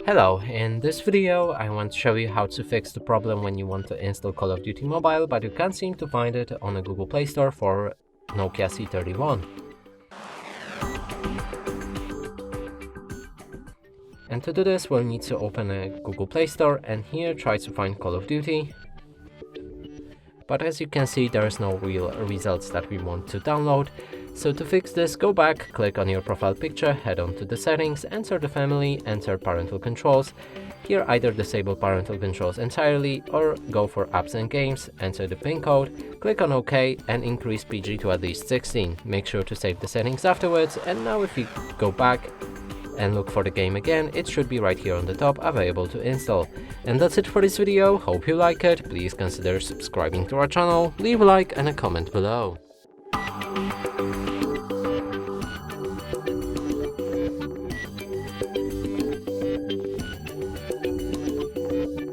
Hello, in this video I want to show you how to fix the problem when you want to install Call of Duty Mobile but you can't seem to find it on a Google Play Store for Nokia C31. And to do this we'll need to open a Google Play Store and here try to find Call of Duty. But as you can see there's no real results that we want to download. So to fix this, go back, click on your profile picture, head on to the settings, enter the family, enter parental controls. Here either disable parental controls entirely or go for apps and games, enter the PIN code, click on OK and increase PG to at least 16. Make sure to save the settings afterwards, and now if you go back and look for the game again, it should be right here on the top, available to install. And that's it for this video, hope you like it, please consider subscribing to our channel, leave a like and a comment below.